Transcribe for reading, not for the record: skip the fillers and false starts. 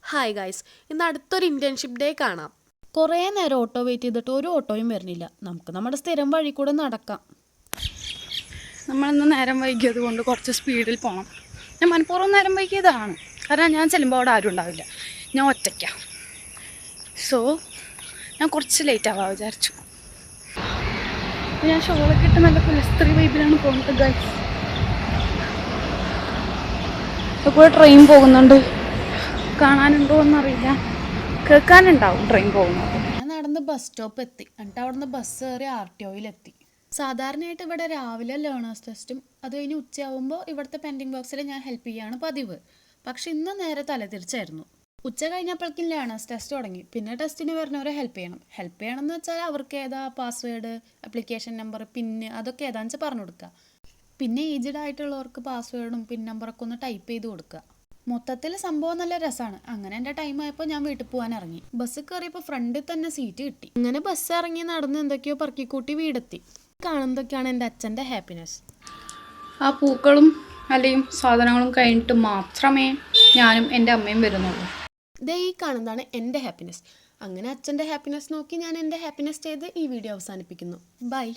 Hi guys, ഇന്ന് അടുത്തൊരു internship day കാണാം. കുറേ നേരം ഓട്ടോ വെയിറ്റ് ചെയ്തിട്ട് ഒരു ഓട്ടോയും വരുന്നില്ല. നമുക്ക് നമ്മുടെ സ്ഥിരം വഴി കൂടെ നടക്കാം. നമ്മളിന്ന് നേരം വൈകിയത് കൊണ്ട് കുറച്ച് സ്പീഡിൽ പോകണം. ഞാൻ മനഃപൂർവ്വം നേരം വൈകിയതാണ്, കാരണം ഞാൻ ചെല്ലുമ്പോൾ അവിടെ ആരും ഉണ്ടാവില്ല, ഞാൻ ഒറ്റയ്ക്കാണ്. സോ ഞാൻ കുറച്ച് ലേറ്റ് ആവാൻ വിചാരിച്ചു. ഞാൻ ഷോളൊക്കെ ഇട്ട് നല്ല പുലസ്ത്രീ വൈബിലാണ് പോകുന്നത് ഗൈസ്. ഇപ്പോൾ ട്രെയിൻ പോകുന്നുണ്ട്, കാണാനുണ്ടോ എന്നറിയില്ല, കേൾക്കാനുണ്ടാവും ട്രെയിൻ പോകുന്നത്. ഞാൻ നടന്ന് ബസ് സ്റ്റോപ്പ് എത്തി, എന്നിട്ട് അവിടെ നിന്ന് ബസ് കയറി RTOയിലെത്തി. സാധാരണയായിട്ട് ഇവിടെ രാവിലെ ലേണേഴ്സ് ടെസ്റ്റും അത് കഴിഞ്ഞ് ഉച്ചയാവുമ്പോൾ ഇവിടുത്തെ പെൻഡിങ് ബോക്സിൽ ഞാൻ ഹെൽപ്പ് ചെയ്യാണ് പതിവ്. പക്ഷെ ഇന്ന് നേരെ തലതിരിച്ചായിരുന്നു. ഉച്ച കഴിഞ്ഞപ്പോഴേക്കും ലേണേഴ്സ് ടെസ്റ്റ് തുടങ്ങി. പിന്നെ ടെസ്റ്റിന് വരുന്നവരെ ഹെൽപ്പ് ചെയ്യണം എന്ന് വെച്ചാൽ അവർക്ക് ഏതാ പാസ്വേഡ്, ആപ്ലിക്കേഷൻ നമ്പർ, പിന്ന് അതൊക്കെ ഏതാണെന്ന് വെച്ചാൽ പറഞ്ഞു കൊടുക്കുക. പിന്നെ ഏജ്ഡ് ആയിട്ടുള്ളവർക്ക് പാസ്വേഡും പിൻ നമ്പറൊക്കെ ഒന്ന് ടൈപ്പ് ചെയ്ത് കൊടുക്കുക. മൊത്തത്തിൽ സംഭവം നല്ല രസമാണ്. അങ്ങനെ എൻ്റെ ടൈം ആയപ്പോൾ ഞാൻ വീട്ടിൽ പോകാൻ ഇറങ്ങി. ബസ് കയറിയപ്പോൾ ഫ്രണ്ടിൽ തന്നെ സീറ്റ് കിട്ടി. അങ്ങനെ ബസ് ഇറങ്ങി നടന്ന് എന്തൊക്കെയോ പറക്കിക്കൂട്ടി വീടെത്തി. കാണുന്നതൊക്കെയാണ് എൻ്റെ അച്ഛൻ്റെ ഹാപ്പിനെസ്. ആ പൂക്കളും അല്ലയും സാധനങ്ങളും കഴിഞ്ഞിട്ട് മാത്രമേ ഞാനും എൻ്റെ അമ്മയും വരുന്നുള്ളൂ. ദേ ഈ കാണുന്നതാണ് എൻ്റെ ഹാപ്പിനെസ്. അങ്ങനെ അച്ഛൻ്റെ ഹാപ്പിനെസ് നോക്കി ഞാൻ എൻ്റെ ഹാപ്പിനെസ് ചെയ്ത് ഈ വീഡിയോ അവസാനിപ്പിക്കുന്നു. ബൈ.